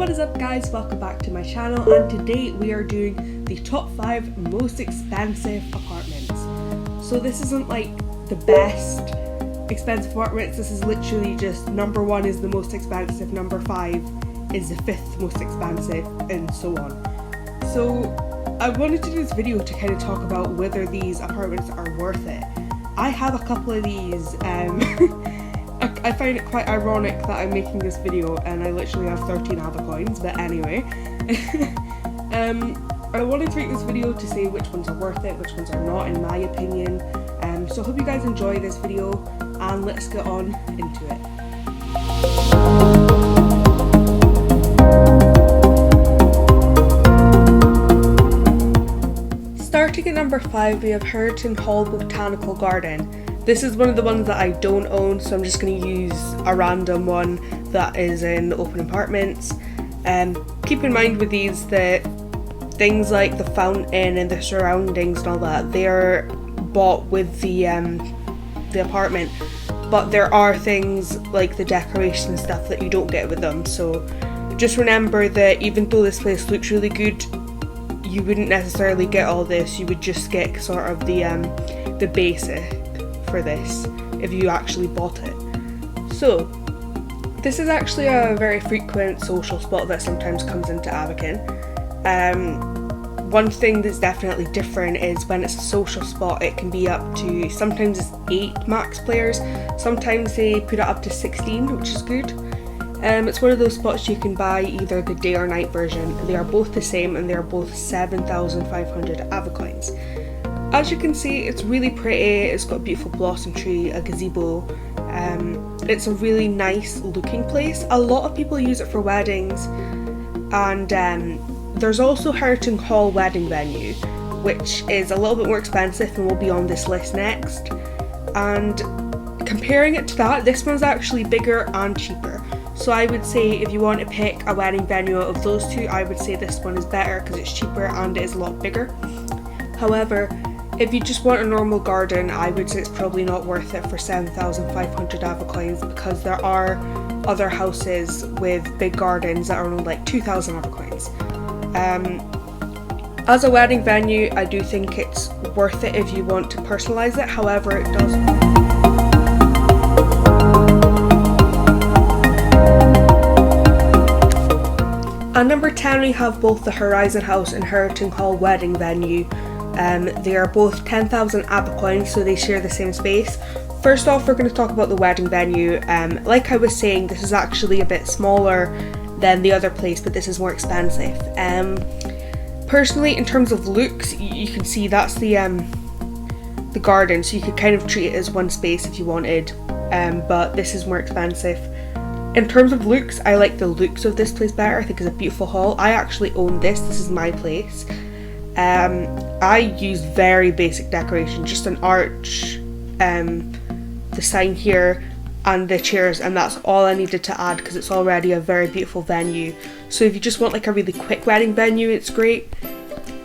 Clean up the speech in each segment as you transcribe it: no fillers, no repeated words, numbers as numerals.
What is up guys, welcome back to my channel, and today we are doing the top 5 most expensive apartments. So this isn't like the best expensive apartments, this is literally just number 1 is the most expensive, number 5 is the 5th most expensive, and so on. So I wanted to do this video to kind of talk about whether these apartments are worth it. I have a couple of these, I find it quite ironic that I'm making this video and I literally have 13 Avacoins, but anyway. I wanted to make this video to say which ones are worth it, which ones are not in my opinion. So I hope you guys enjoy this video and let's get on into it. Starting at number 5 we have Heriton Hall Botanical Garden. This is one of the ones that I don't own, so I'm just going to use a random one that is in open apartments. Keep in mind with these that things like the fountain and the surroundings and all that, they are bought with the apartment, but there are things like the decoration and stuff that you don't get with them. So just remember that even though this place looks really good, you wouldn't necessarily get all this. You would just get sort of the basic for this if you actually bought it. So this is actually a very frequent social spot that sometimes comes into Avakin. One thing that's definitely different is when it's a social spot, it can be up to, sometimes it's 8 max players, sometimes they put it up to 16, which is good. It's one of those spots you can buy either the day or night version. They are both the same and they are both 7,500 Avacoins. As you can see, it's really pretty, it's got a beautiful blossom tree, a gazebo. It's a really nice looking place. A lot of people use it for weddings, and there's also Heriton Hall Wedding Venue, which is a little bit more expensive and will be on this list next. And comparing it to that, this one's actually bigger and cheaper. So I would say if you want to pick a wedding venue out of those two, I would say this one is better because it's cheaper and it is a lot bigger. However, if you just want a normal garden, I would say it's probably not worth it for 7,500 Avacoins, because there are other houses with big gardens that are only like 2,000 Avacoins. As a wedding venue, I do think it's worth it if you want to personalise it. However, it does. At number 10 we have both the Horizon House and Heriton Hall Wedding Venue. They are both 10,000 Avacoins, so they share the same space. First off, we're going to talk about the wedding venue. Like I was saying, this is actually a bit smaller than the other place, but this is more expensive. Personally, in terms of looks, you can see that's the garden, so you could kind of treat it as one space if you wanted, but this is more expensive. In terms of looks, I like the looks of this place better. I think it's a beautiful hall. I actually own this is my place. I use very basic decoration, just an arch, the sign here and the chairs, and that's all I needed to add because it's already a very beautiful venue. So if you just want like a really quick wedding venue, it's great.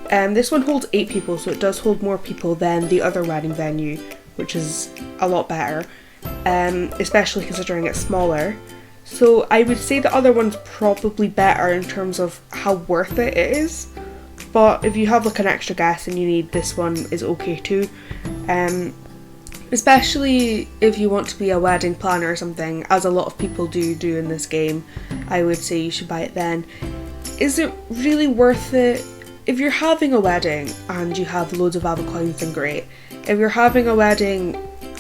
This one holds 8 people, so it does hold more people than the other wedding venue, which is a lot better, especially considering it's smaller. So I would say the other one's probably better in terms of how worth it is. But if you have like an extra guest and you need, this one is okay too. Especially if you want to be a wedding planner or something, as a lot of people do in this game, I would say you should buy it then. Is it really worth it? If you're having a wedding and you have loads of Avacoins, then great. If you're having a wedding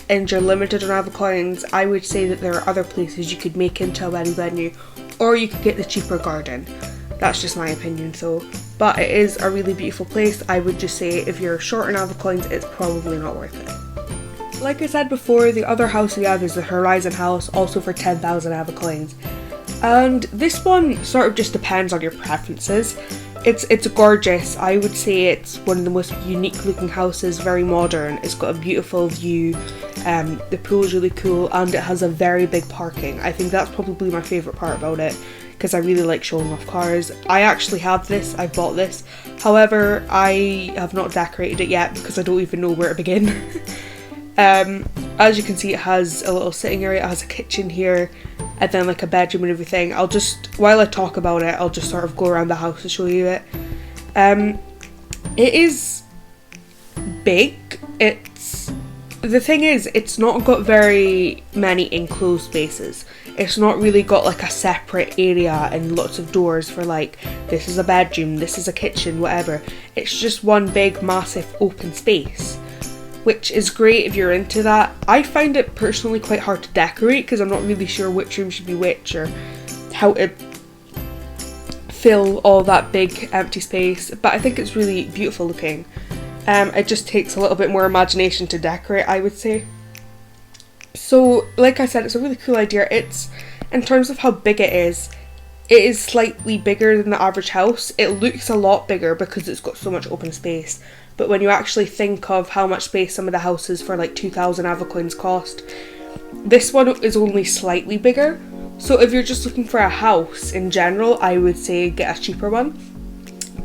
and you're limited on Avacoins, I would say that there are other places you could make into a wedding venue, or you could get the cheaper garden. That's just my opinion though. But it is a really beautiful place. I would just say if you're short on Avacoins, it's probably not worth it. Like I said before, the other house we have is the Horizon House, also for 10,000 Avacoins. And this one sort of just depends on your preferences. It's gorgeous. I would say it's one of the most unique looking houses, very modern. It's got a beautiful view, the pool is really cool, and it has a very big parking. I think that's probably my favourite part about it, because I really like showing off cars. I actually have this, I bought this. However, I have not decorated it yet because I don't even know where to begin. As you can see, it has a little sitting area, it has a kitchen here, and then like a bedroom and everything. While I talk about it, I'll just sort of go around the house to show you it. It is big. The thing is, it's not got very many enclosed spaces. It's not really got like a separate area and lots of doors for like, this is a bedroom, this is a kitchen, whatever. It's just one big massive open space, which is great if you're into that. I find it personally quite hard to decorate because I'm not really sure which room should be which or how to fill all that big empty space, but I think it's really beautiful looking. It just takes a little bit more imagination to decorate, I would say. So, like I said, it's a really cool idea. In terms of how big it is slightly bigger than the average house. It looks a lot bigger because it's got so much open space. But when you actually think of how much space some of the houses for like 2,000 Avacoins cost, this one is only slightly bigger. So if you're just looking for a house in general, I would say get a cheaper one.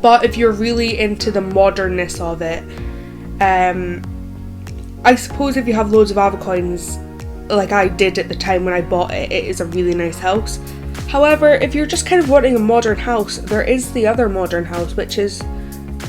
But if you're really into the modernness of it, I suppose if you have loads of Avacoins, like I did at the time when I bought it, it is a really nice house. However, if you're just kind of wanting a modern house, there is the other modern house, which is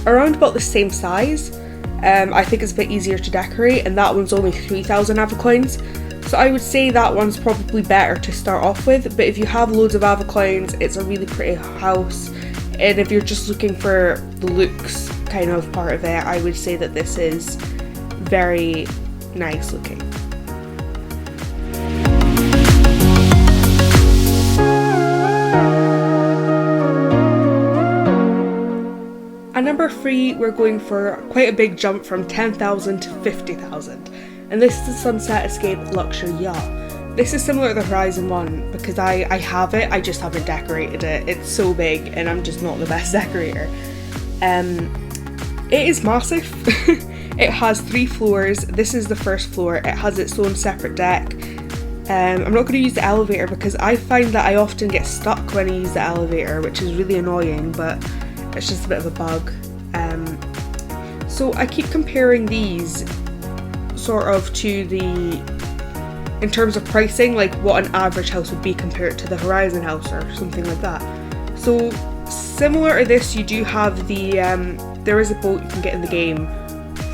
around about the same size. I think it's a bit easier to decorate, and that one's only 3,000 Avacoins. So I would say that one's probably better to start off with, but if you have loads of Avacoins, it's a really pretty house. And if you're just looking for the looks kind of part of it, I would say that this is very nice looking. At number 3, we're going for quite a big jump from 10,000 to 50,000, and this is the Sunset Escape Luxury Yacht. This is similar to the Horizon one because I have it, I just haven't decorated it. It's so big and I'm just not the best decorator. It is massive. It has 3 floors. This is the first floor. It has its own separate deck. I'm not going to use the elevator because I find that I often get stuck when I use the elevator, which is really annoying, but it's just a bit of a bug. So I keep comparing these sort of to in terms of pricing, like what an average house would be compared to the Horizon house or something like that. So similar to this, you do have there is a boat you can get in the game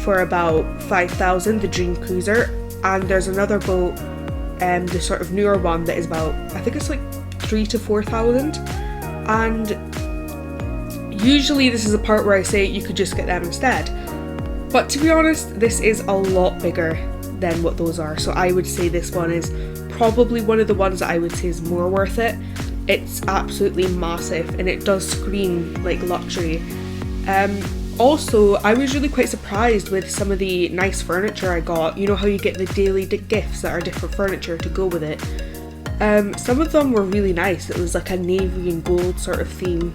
for about 5,000, the Dream Cruiser, and there's another boat, the sort of newer one that is about, I think it's like 3,000 to 4,000, and usually this is a part where I say you could just get them instead. But to be honest, this is a lot bigger than what those are. So I would say this one is probably one of the ones that I would say is more worth it. It's absolutely massive and it does scream like luxury. Also, I was really quite surprised with some of the nice furniture I got. You know how you get the daily gifts that are different furniture to go with it. Some of them were really nice. It was like a navy and gold sort of theme.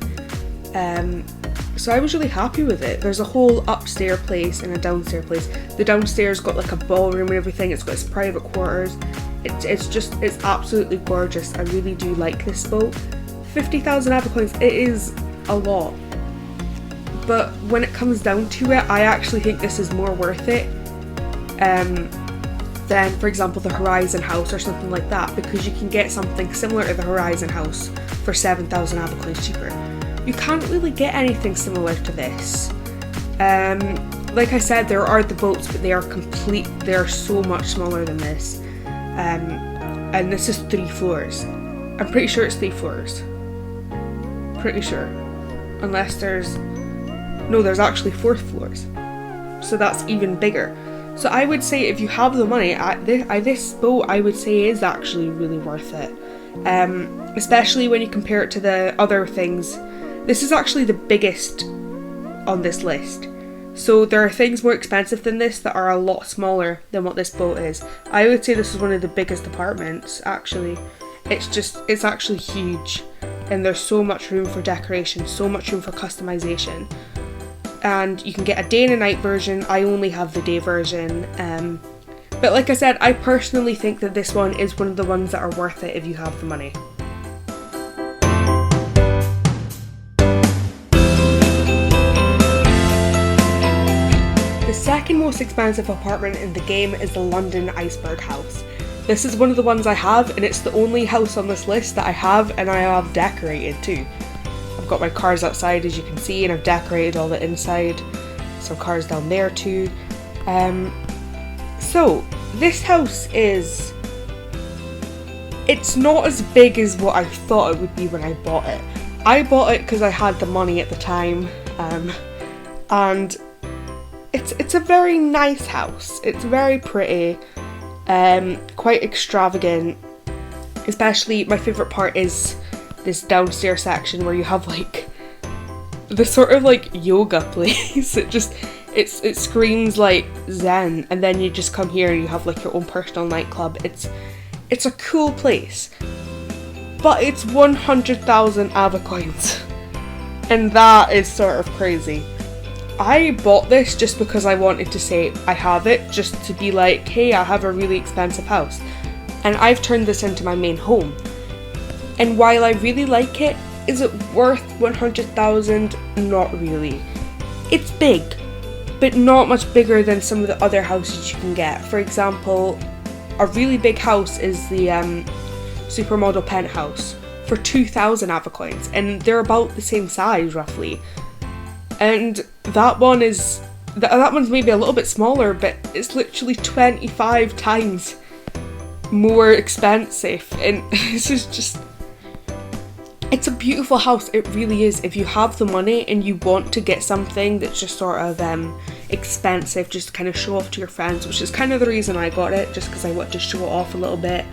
So I was really happy with it. There's a whole upstairs place and a downstairs place. The downstairs got like a ballroom and everything. It's got its private quarters. It's absolutely gorgeous. I really do like this boat. 50,000 Avacoins, it is a lot. But when it comes down to it, I actually think this is more worth it than, for example, the Horizon house or something like that, because you can get something similar to the Horizon house for 7,000 Avacoins cheaper. You can't really get anything similar to this. Like I said, there are the boats, but they are so much smaller than this. And this is 3 floors. I'm pretty sure it's 3 floors. Pretty sure. Unless there's actually 4 floors. So that's even bigger. So I would say if you have the money, this boat I would say is actually really worth it. Especially when you compare it to the other things. This is actually the biggest on this list. So there are things more expensive than this that are a lot smaller than what this boat is. I would say this is one of the biggest apartments, actually. It's actually huge. And there's so much room for decoration, so much room for customization. And you can get a day and a night version. I only have the day version. But like I said, I personally think that this one is one of the ones that are worth it if you have the money. The second most expensive apartment in the game is the London Iceberg house. This is one of the ones I have, and it's the only house on this list that I have, and I have decorated too. I've got my cars outside, as you can see, and I've decorated all the inside. Some cars down there too. So this house is, it's not as big as what I thought it would be when I bought it. I bought it because I had the money at the time, and it's a very nice house. It's very pretty, quite extravagant. Especially my favourite part is this downstairs section where you have like the sort of like yoga place. It screams like Zen, and then you just come here and you have like your own personal nightclub. It's a cool place, but it's 100,000 Avacoins, and that is sort of crazy. I bought this just because I wanted to say I have it, just to be like, hey, I have a really expensive house, and I've turned this into my main home. And while I really like it, is it worth 100,000? Not really. It's big, but not much bigger than some of the other houses you can get. For example, a really big house is the Supermodel penthouse for 2,000 Avacoins, and they're about the same size roughly. And that one's maybe a little bit smaller, but it's literally 25 times more expensive, and this is just, it's a beautiful house. It really is. If you have the money and you want to get something that's just sort of expensive, just to kind of show off to your friends, which is kind of the reason I got it, just because I want to show it off a little bit.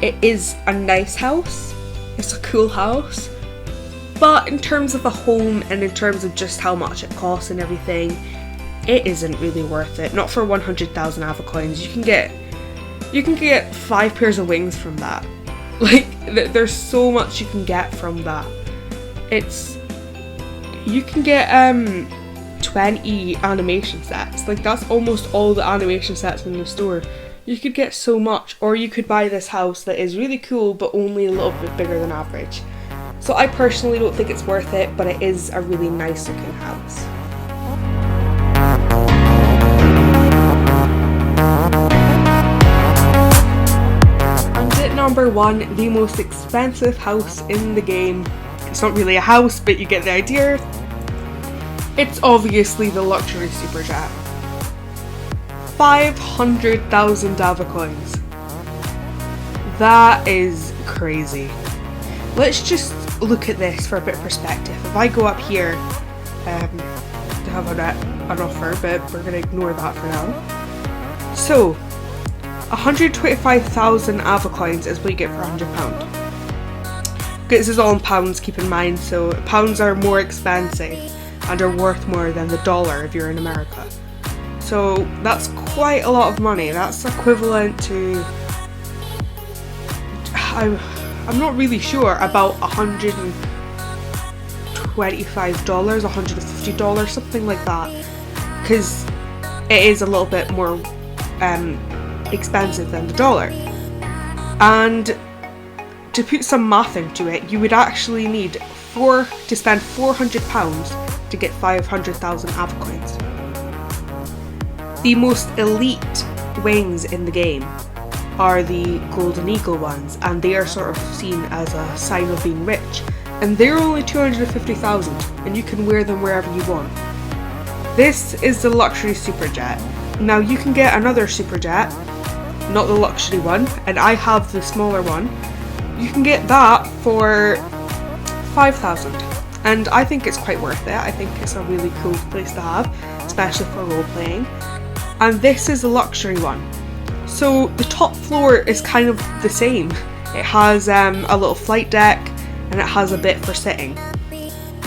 It is a nice house. It's a cool house. But in terms of a home and in terms of just how much it costs and everything, it isn't really worth it. Not for 100,000 Avacoins. You can get 5 pairs of wings from that. Like, there's so much you can get from that. You can get 20 animation sets. Like, that's almost all the animation sets in the store. You could get so much, or you could buy this house that is really cool but only a little bit bigger than average. So I personally don't think it's worth it, but it is a really nice looking house. Number 1, the most expensive house in the game. It's not really a house, but you get the idea. It's obviously the luxury Superjet. 500,000 Avacoins. That is crazy. Let's just look at this for a bit of perspective. If I go up here, they have an offer, but we're going to ignore that for now. So 125,000 Avacoins is what you get for £100. This is all in pounds, keep in mind, so pounds are more expensive and are worth more than the dollar if you're in America. So that's quite a lot of money. That's equivalent to, I'm not really sure, about $125, $150, something like that, because it is a little bit more expensive than the dollar. And to put some math into it, you would actually need to spend £400 to get 500,000 Avacoins. The most elite wings in the game are the Golden Eagle ones, and they are sort of seen as a sign of being rich, and they're only 250,000, and you can wear them wherever you want. This is the luxury Superjet. Now you can get another Superjet, not the luxury one, and I have the smaller one. You can get that for 5,000, and I think it's quite worth it. I think it's a really cool place to have, especially for role playing. And this is the luxury one. So the top floor is kind of the same. It has a little flight deck, and it has a bit for sitting.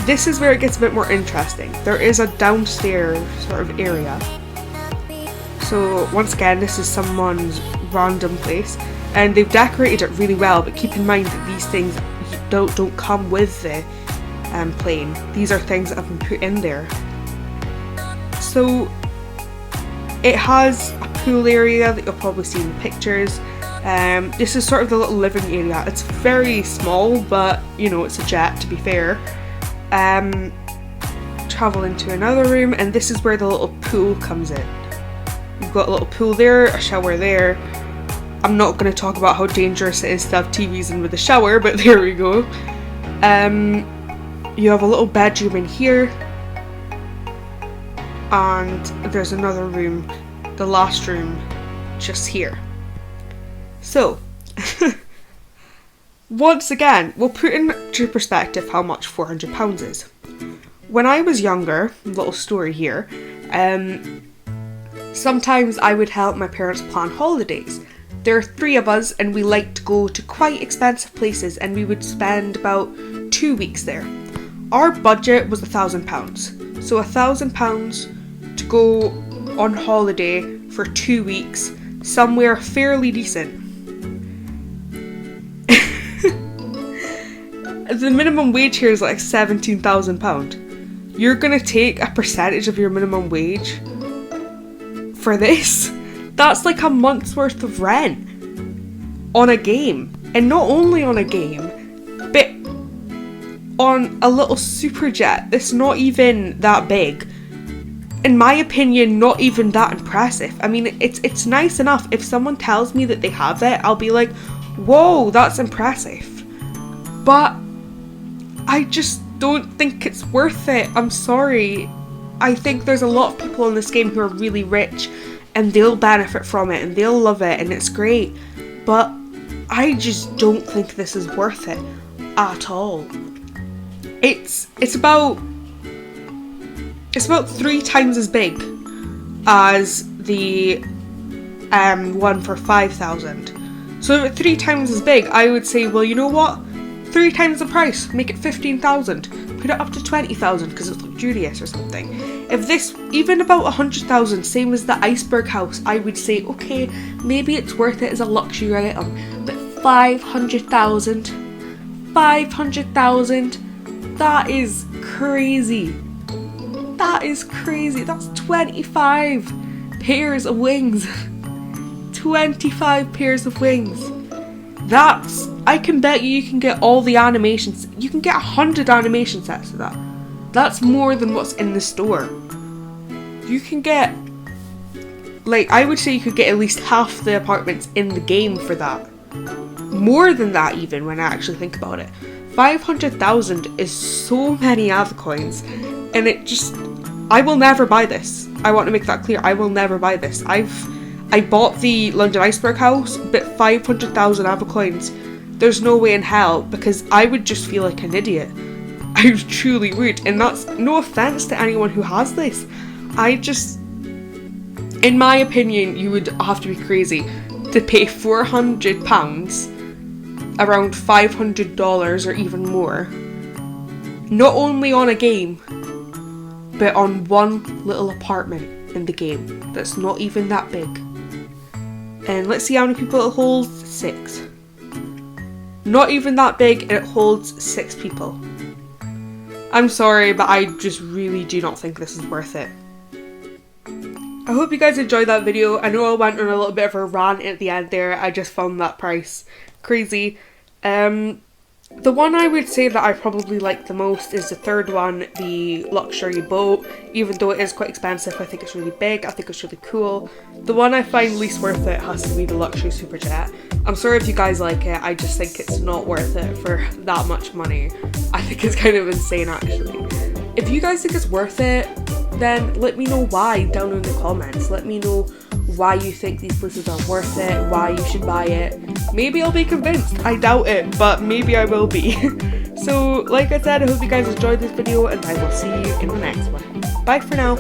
This is where it gets a bit more interesting. There is a downstairs sort of area. So once again, this is someone's random place, and they've decorated it really well, but keep in mind that these things don't come with the plane. These are things that have been put in there. So it has a pool area that you'll probably see in the pictures. This is sort of the little living area. It's very small, but you know, it's a jet, to be fair. Travel into another room, and this is where the little pool comes in. You've got a little pool there, a shower there, I'm not going to talk about how dangerous it is to have TVs in with a shower, but there we go. You have a little bedroom in here, and there's another room, the last room, just here. So, once again, we'll put into perspective how much £400 is. When I was younger, little story here, sometimes I would help my parents plan holidays. There are 3 of us and we liked to go to quite expensive places, and we would spend about 2 weeks there. Our budget was £1,000. So £1,000 to go on holiday for 2 weeks somewhere fairly decent. The minimum wage here is like £17,000. You're gonna take a percentage of your minimum wage for this? That's like a month's worth of rent on a game. And not only on a game, but on a little Superjet that's not even that big. In my opinion, not even that impressive. I mean, it's nice enough. If someone tells me that they have it, I'll be like, whoa, that's impressive. But I just don't think it's worth it. I'm sorry. I think there's a lot of people in this game who are really rich and they'll benefit from it and they'll love it and it's great. But I just don't think this is worth it at all. It's about 3 times as big as the one for 5,000. So if it's 3 times as big, I would say, well, you know what? 3 times the price, make it 15,000. Put it up to 20,000 because it's luxurious or something. If this, even about 100,000, same as the Iceberg house, I would say, okay, maybe it's worth it as a luxury item. But 500,000, that is crazy. That is crazy. That's 25 pairs of wings. 25 pairs of wings. That's, I can bet you can get all the animations. You can get 100 animation sets for that. That's more than what's in the store. You can get, like, I would say you could get at least half the apartments in the game for that. More than that even, when I actually think about it. 500,000 is so many Avacoins, and it just, I will never buy this. I want to make that clear. I will never buy this. I bought the London Iceberg house, but 500,000 Avacoins, there's no way in hell, because I would just feel like an idiot. I truly would, and that's no offense to anyone who has this. I just, in my opinion, you would have to be crazy to pay £400, around $500 or even more, not only on a game, but on one little apartment in the game that's not even that big. And let's see how many people it holds. 6. Not even that big, and it holds 6 people. I'm sorry, but I just really do not think this is worth it. I hope you guys enjoyed that video. I know I went on a little bit of a rant at the end there. I just found that price crazy. The one I would say that I probably like the most is the third one, the luxury boat. Even though it is quite expensive, I think it's really big, I think it's really cool. The one I find least worth it has to be the luxury Superjet. I'm sorry if you guys like it, I just think it's not worth it for that much money. I think it's kind of insane actually. If you guys think it's worth it, then let me know why down in the comments. Let me know why you think these places are worth it, why you should buy it. Maybe I'll be convinced. I doubt it, but maybe I will be. So, like I said, I hope you guys enjoyed this video, and I will see you in the next one. Bye for now.